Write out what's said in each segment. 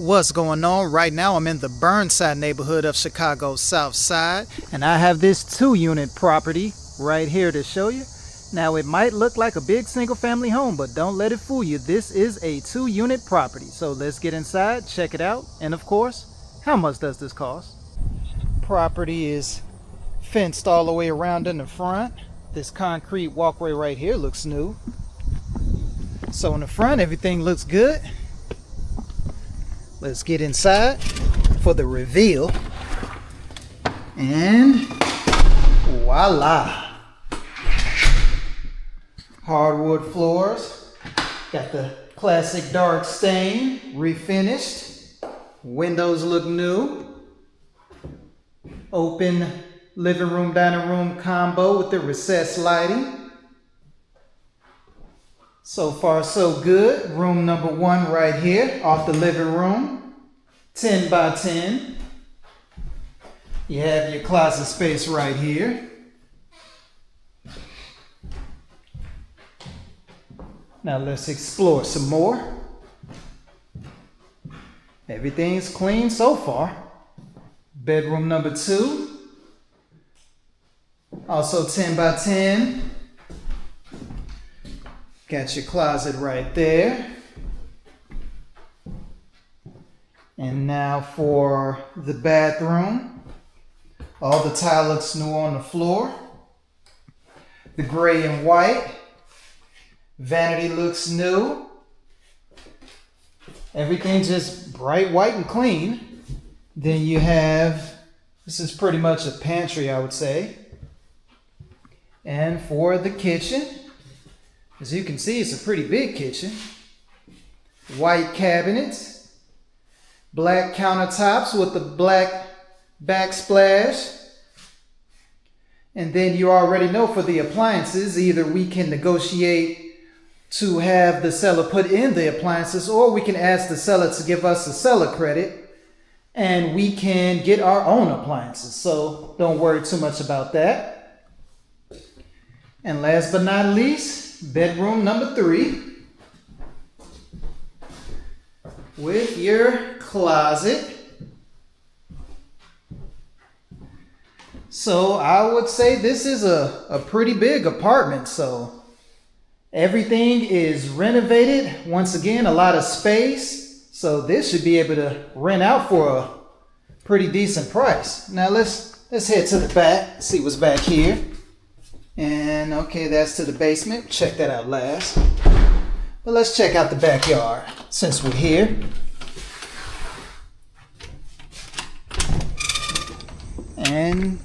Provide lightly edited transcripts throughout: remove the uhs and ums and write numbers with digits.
What's going on? Right now I'm in the Burnside neighborhood of Chicago's South Side, and I have this 2-unit property right here to show you. Now it might look like a big single family home, but don't let it fool you. This is a 2-unit property. So let's get inside, check it out, and of course, how much does this cost? Property is fenced all the way around in the front. This concrete walkway right here looks new. So in the front, everything looks good. Let's get inside for the reveal. And voila. Hardwood floors. Got the classic dark stain, refinished. Windows look new. Open living room, dining room combo with the recessed lighting. So far, so good. Room number 1 right here off the living room. 10 by 10. You have your closet space right here. Now let's explore some more. Everything's clean so far. Bedroom number 2. Also 10 by 10. Got your closet right there. And now for the bathroom. All the tile looks new on the floor. The gray and white. Vanity looks new. Everything just bright white and clean. Then you have, this is pretty much a pantry, I would say. And for the kitchen, as you can see, it's a pretty big kitchen. White cabinets, black countertops with the black backsplash. And then you already know for the appliances, either we can negotiate to have the seller put in the appliances, or we can ask the seller to give us a seller credit and we can get our own appliances. So don't worry too much about that. And last but not least, bedroom number 3 with your closet. So I would say this is a pretty big apartment. So everything is renovated. Once again, a lot of space. So this should be able to rent out for a pretty decent price. Now let's head to the back, see what's back here. And okay, that's to the basement. Check that out last. But let's check out the backyard since we're here. And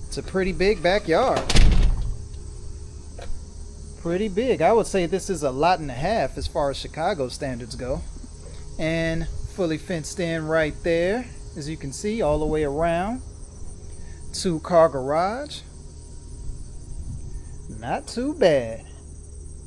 it's a pretty big backyard. Pretty big. I would say this is a lot and a half as far as Chicago standards go. And fully fenced in right there, as you can see, all the way around. 2-car garage. Not too bad.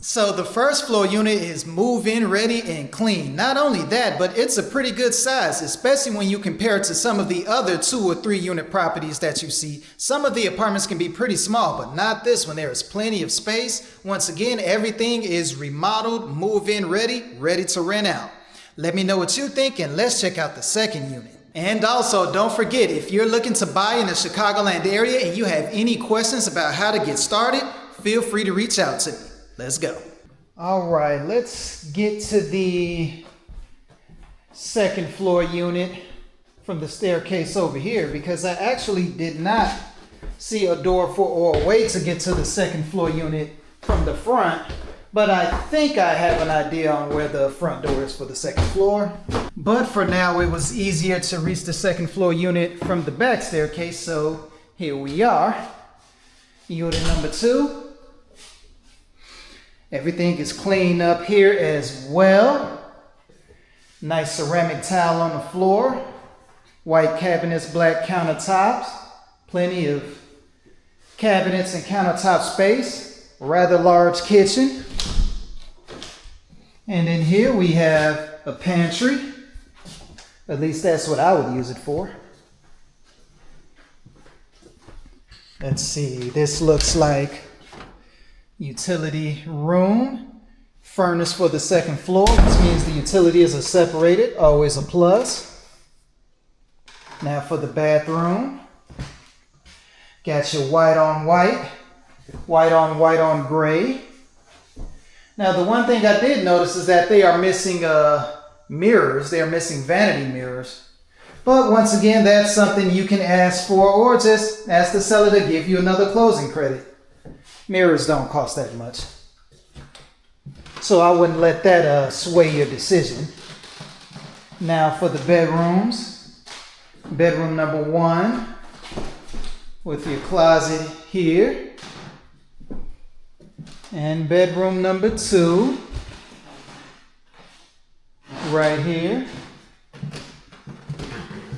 So the first floor unit is move-in ready and clean. Not only that, but it's a pretty good size, especially when you compare it to some of the other 2 or 3 unit properties that you see. Some of the apartments can be pretty small, but not this one. There is plenty of space. Once again, everything is remodeled, move-in ready, ready to rent out. Let me know what you think, and let's check out the second unit. And also, don't forget, if you're looking to buy in the Chicagoland area and you have any questions about how to get started, feel free to reach out to me. Let's go. All right, let's get to the second floor unit from the staircase over here, because I actually did not see a door for or a way to get to the second floor unit from the front. But I think I have an idea on where the front door is for the second floor. But for now, it was easier to reach the second floor unit from the back staircase. So here we are. Unit number 2. Everything is cleaned up here as well. Nice ceramic tile on the floor. White cabinets, black countertops. Plenty of cabinets and countertop space. Rather large kitchen. And in here we have a pantry. At least that's what I would use it for. Let's see, this looks like utility room, furnace for the second floor, which means the utilities are separated, always a plus. Now for the bathroom, got your white on white, white on gray. Now the one thing I did notice is that they are missing mirrors. They are missing vanity mirrors. But once again, that's something you can ask for, or just ask the seller to give you another closing credit. Mirrors don't cost that much. So I wouldn't let that sway your decision. Now for the bedrooms. Bedroom number 1 with your closet here. And bedroom number 2 right here.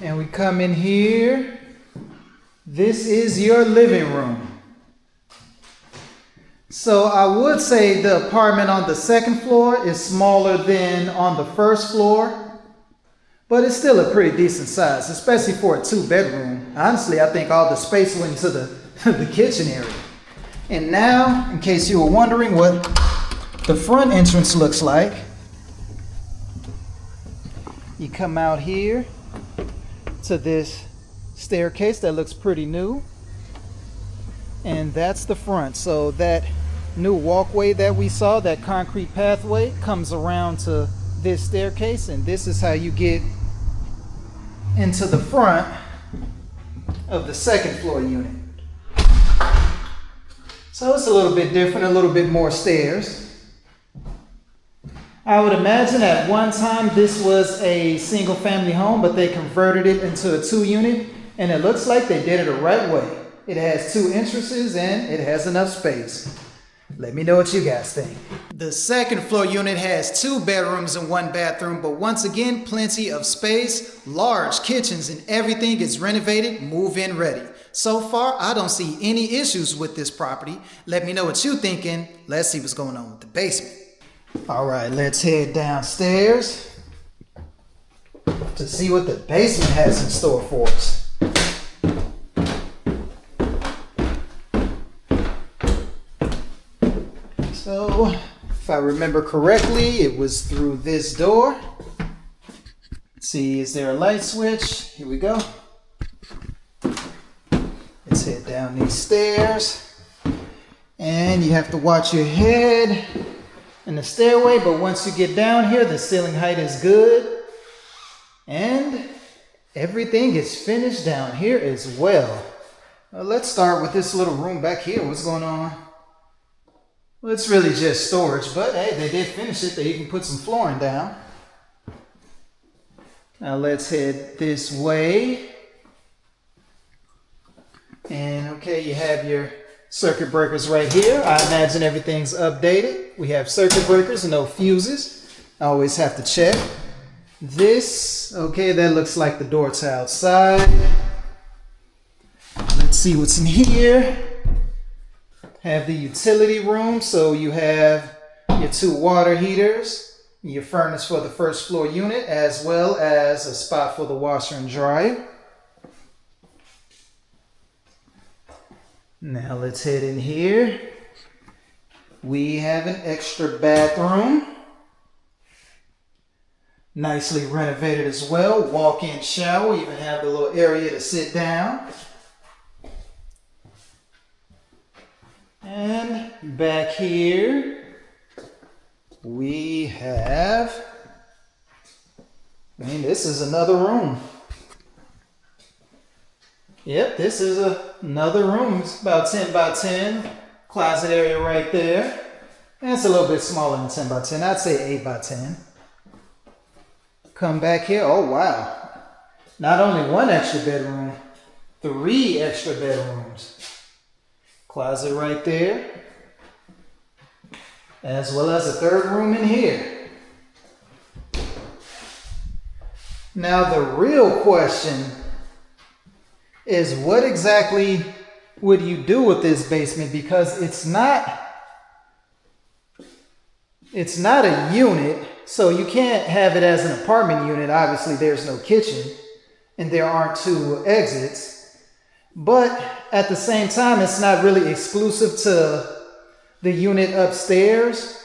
And we come in here. This is your living room. So I would say the apartment on the second floor is smaller than on the first floor, but it's still a pretty decent size, especially for a 2-bedroom. Honestly, I think all the space went into the kitchen area. And now, in case you were wondering what the front entrance looks like, you come out here to this staircase that looks pretty new, and that's the front. So that new walkway that we saw, that concrete pathway, comes around to this staircase, and this is how you get into the front of the second floor unit. So it's a little bit different, a little bit more stairs. I would imagine at one time this was a single family home, but they converted it into a 2-unit, and it looks like they did it the right way. It has 2 entrances and it has enough space. Let me know what you guys think. The second floor unit has 2 bedrooms and 1 bathroom, but once again, plenty of space, large kitchens, and everything is renovated, move-in ready. So far, I don't see any issues with this property. Let me know what you're thinking. Let's see what's going on with the basement. All right, let's head downstairs to see what the basement has in store for us. So, if I remember correctly, it was through this door. Let's see, is there a light switch? Here we go. Let's head down these stairs. And you have to watch your head in the stairway, but once you get down here, the ceiling height is good. And everything is finished down here as well. Let's start with this little room back here. What's going on? Well, it's really just storage, but hey, they did finish it. They even put some flooring down. Now let's head this way. And okay, you have your circuit breakers right here. I imagine everything's updated. We have circuit breakers and no fuses. I always have to check. This, okay, that looks like the door to outside. Let's see what's in here. Have the utility room, so you have your 2 water heaters, your furnace for the first floor unit, as well as a spot for the washer and dryer. Now let's head in here. We have an extra bathroom. Nicely renovated as well. Walk-in shower, even have the little area to sit down. And back here, we have, this is another room. Yep, this is another room. It's about 10 by 10. Closet area right there. And it's a little bit smaller than 10 by 10. I'd say 8 by 10. Come back here. Oh, wow. Not only 1 extra bedroom, 3 extra bedrooms. Closet right there, as well as a 3rd room in here. Now the real question is, what exactly would you do with this basement? Because it's not a unit, so you can't have it as an apartment unit. Obviously there's no kitchen and there aren't 2 exits. But at the same time, it's not really exclusive to the unit upstairs.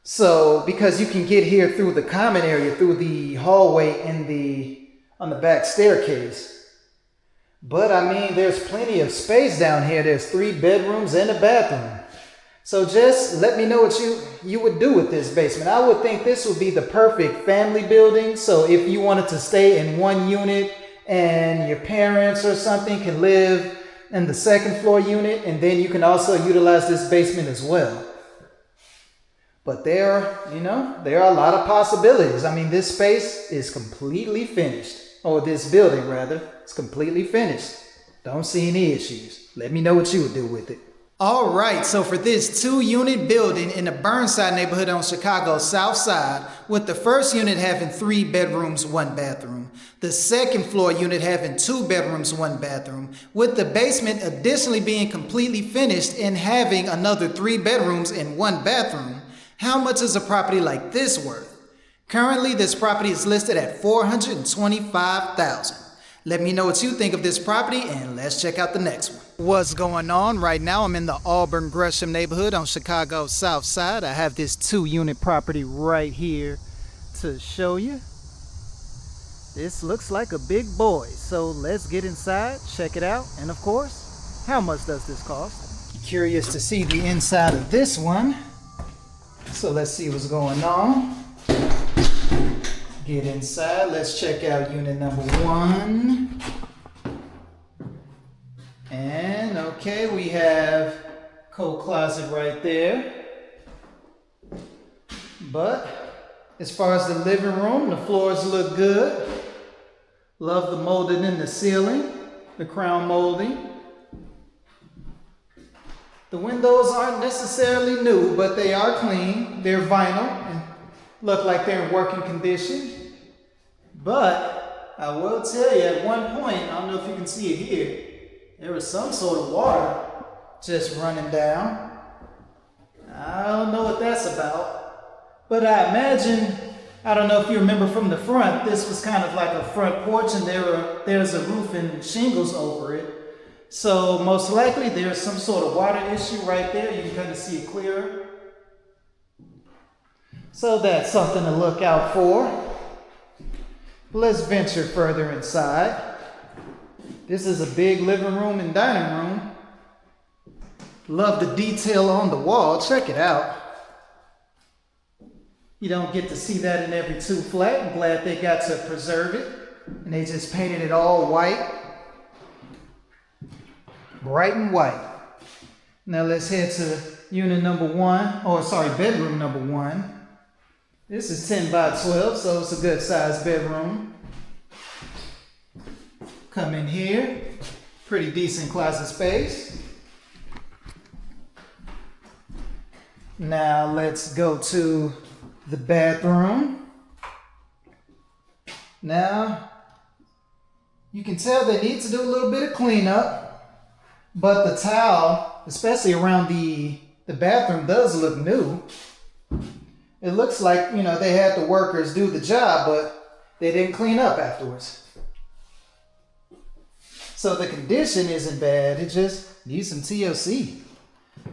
So, because you can get here through the common area, through the hallway on the back staircase. But I mean, there's plenty of space down here. There's 3 bedrooms and a bathroom. So just let me know what you would do with this basement. I would think this would be the perfect family building. So if you wanted to stay in one unit and your parents or something can live in the second floor unit, and then you can also utilize this basement as well. But there are a lot of possibilities. I mean, this space is completely finished. Or this building, rather. It's completely finished. Don't see any issues. Let me know what you would do with it. All right, so for this 2-unit building in the Burnside neighborhood on Chicago's South Side, with the first unit having 3 bedrooms, 1 bathroom, the second floor unit having 2 bedrooms, 1 bathroom, with the basement additionally being completely finished and having another 3 bedrooms and 1 bathroom, how much is a property like this worth? Currently, this property is listed at $425,000. Let me know what you think of this property, and let's check out the next one. What's going on? Right now, I'm in the Auburn Gresham neighborhood on Chicago's South Side. I have this 2-unit property right here to show you. This looks like a big boy, so let's get inside, check it out, and of course, how much does this cost? Curious to see the inside of this one, so let's see what's going on. Get inside. Let's check out unit number 1. And okay, we have coat closet right there. But as far as the living room, the floors look good. Love the molding in the ceiling, the crown molding. The windows aren't necessarily new, but they are clean. They're vinyl and look like they're in working condition. But I will tell you, at one point, I don't know if you can see it here, there was some sort of water just running down. I don't know what that's about. But I imagine, I don't know if you remember from the front, this was kind of like a front porch and there's a roof and shingles over it. So most likely there's some sort of water issue right there. You can kind of see it clearer. So that's something to look out for. Let's venture further inside. This is a big living room and dining room. Love the detail on the wall. Check it out. You don't get to see that in every 2 flat. I'm glad they got to preserve it. And they just painted it all white. Bright and white. Now let's head to unit number 1. Bedroom number 1. This is 10 by 12, so it's a good sized bedroom. Come in here. Pretty decent closet space. Now let's go to the bathroom. Now, you can tell they need to do a little bit of cleanup, but the towel, especially around the bathroom, does look new. It looks like, they had the workers do the job, but they didn't clean up afterwards. So the condition isn't bad. It just needs some TLC.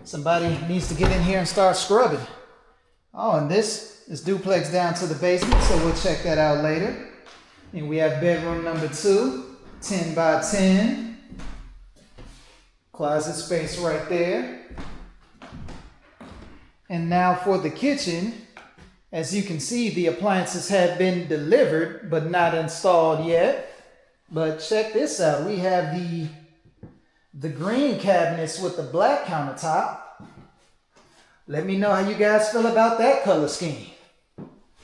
Somebody needs to get in here and start scrubbing. Oh, and this is duplex down to the basement, so we'll check that out later. And we have bedroom number 2, 10 by 10. Closet space right there. And now for the kitchen. As you can see, the appliances have been delivered, but not installed yet. But check this out. We have the green cabinets with the black countertop. Let me know how you guys feel about that color scheme.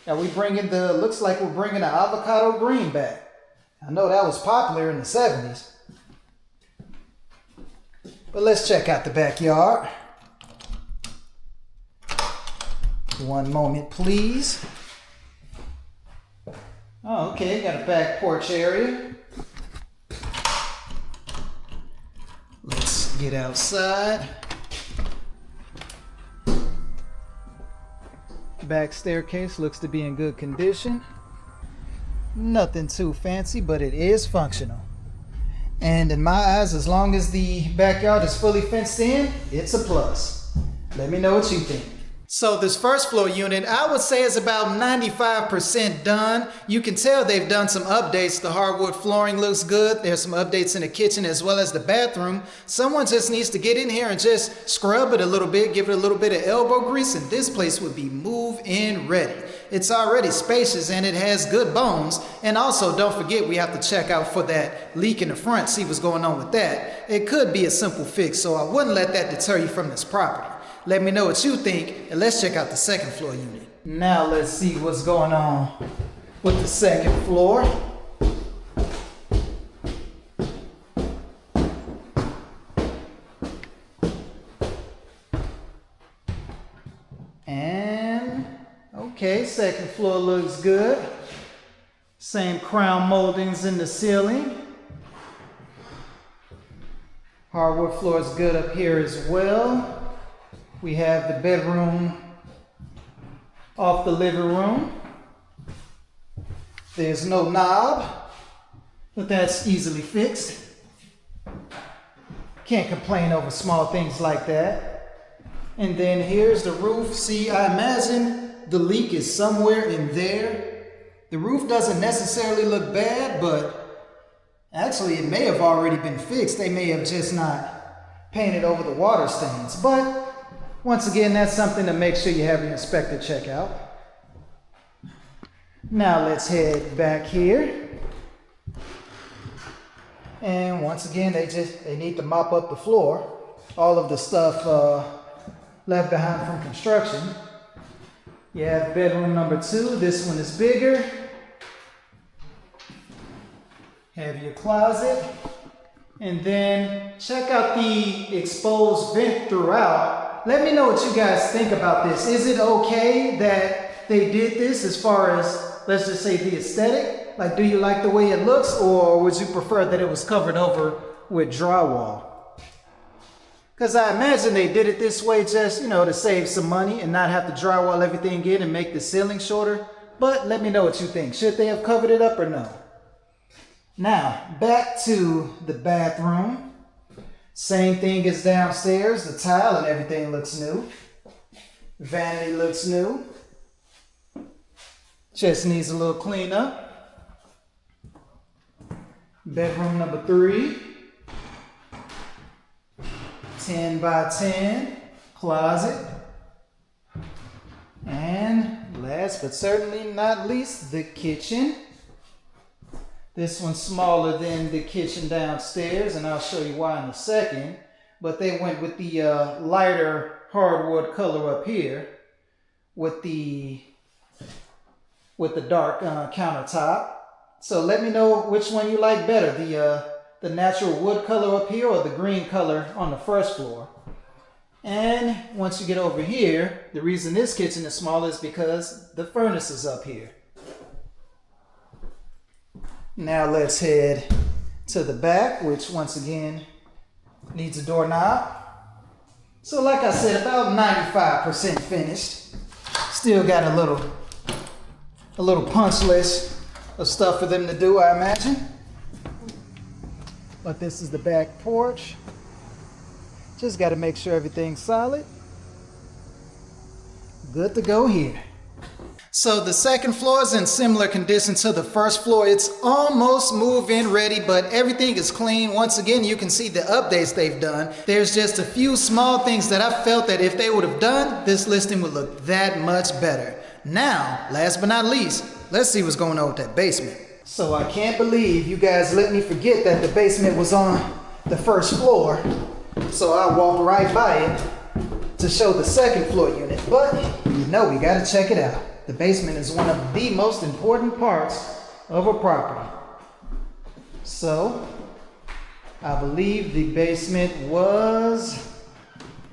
Now looks like we're bringing the avocado green back. I know that was popular in the 70s. But let's check out the backyard. One moment, please. Oh, okay, got a back porch area. Let's get outside. Back staircase looks to be in good condition. Nothing too fancy, but it is functional. And in my eyes, as long as the backyard is fully fenced in, it's a plus. Let me know what you think. So this first floor unit, I would say is about 95% done. You can tell they've done some updates. The hardwood flooring looks good. There's some updates in the kitchen as well as the bathroom. Someone just needs to get in here and just scrub it a little bit, give it a little bit of elbow grease, and this place would be move-in ready. It's already spacious and it has good bones. And also, don't forget, we have to check out for that leak in the front, see what's going on with that. It could be a simple fix, so I wouldn't let that deter you from this property. Let me know what you think, and let's check out the second floor unit. Now let's see what's going on with the second floor. And, okay, second floor looks good. Same crown moldings in the ceiling. Hardwood floor is good up here as well. We have the bedroom off the living room. There's no knob, but that's easily fixed. Can't complain over small things like that. And then here's the roof. See, I imagine the leak is somewhere in there. The roof doesn't necessarily look bad, but actually it may have already been fixed. They may have just not painted over the water stains. But once again, that's something to make sure you have your inspector check out. Now let's head back here. And once again, they need to mop up the floor. All of the stuff left behind from construction. You have bedroom number 2. This one is bigger. Have your closet. And then check out the exposed vent throughout. Let me know what you guys think about this. Is it okay that they did this as far as, let's just say, the aesthetic? Like, do you like the way it looks, or would you prefer that it was covered over with drywall? Because I imagine they did it this way just, to save some money and not have to drywall everything in and make the ceiling shorter. But let me know what you think. Should they have covered it up or no? Now, back to the bathroom. Same thing as downstairs. The tile and everything looks new. Vanity looks new. Just needs a little cleanup. Bedroom number 3. 10 by 10 closet. And last but certainly not least, the kitchen. This one's smaller than the kitchen downstairs, and I'll show you why in a second. But they went with the lighter hardwood color up here with the dark countertop. So let me know which one you like better, the natural wood color up here or the green color on the first floor. And once you get over here, the reason this kitchen is small is because the furnace is up here. Now let's head to the back, which once again needs a doorknob. So like I said, about 95% finished. Still got a little punch list of stuff for them to do, I imagine. But this is the back porch. Just got to make sure everything's solid. Good to go here. So the second floor is in similar condition to the first floor. It's almost move-in ready, but everything is clean. Once again, you can see the updates they've done. There's just a few small things that I felt that if they would have done, this listing would look that much better. Now, last but not least, let's see what's going on with that basement. So I can't believe you guys let me forget that the basement was on the first floor. So I walked right by it to show the second floor unit, but we gotta check it out. The basement is one of the most important parts of a property. So, I believe the basement was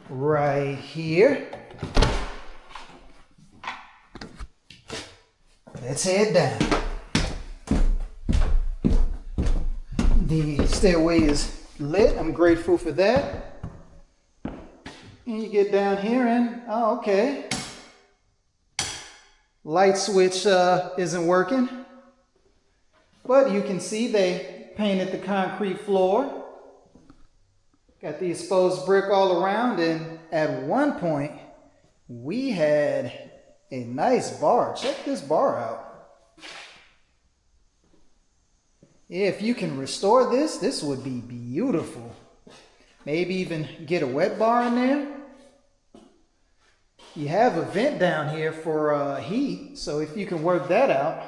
right here. Let's head down. The stairway is lit. I'm grateful for that. And you get down here and, oh, okay. Light switch isn't working, but you can see they painted the concrete floor. Got the exposed brick all around, and at one point we had a nice bar. Check this bar out. If you can restore this, this would be beautiful. Maybe even get a wet bar in there. You have a vent down here for heat, so if you can work that out.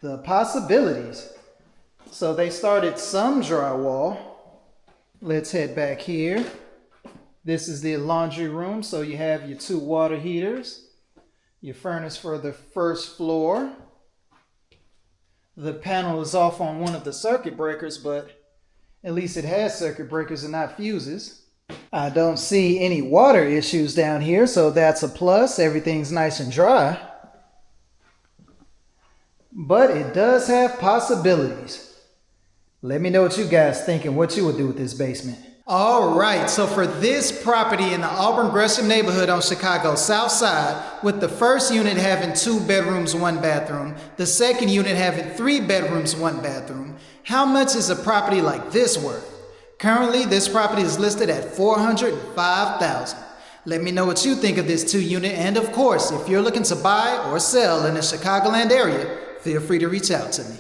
The possibilities. So they started some drywall. Let's head back here. This is the laundry room, so you have your 2 water heaters, your furnace for the first floor. The panel is off on one of the circuit breakers, but at least it has circuit breakers and not fuses. I don't see any water issues down here, so that's a plus. Everything's nice and dry. But it does have possibilities. Let me know what you guys think and what you would do with this basement. All right, so for this property in the Auburn Gresham neighborhood on Chicago's South Side, with the first unit having 2 bedrooms, 1 bathroom, the second unit having 3 bedrooms, 1 bathroom, how much is a property like this worth? Currently, this property is listed at $405,000. Let me know what you think of this 2-unit, and of course, if you're looking to buy or sell in the Chicagoland area, feel free to reach out to me.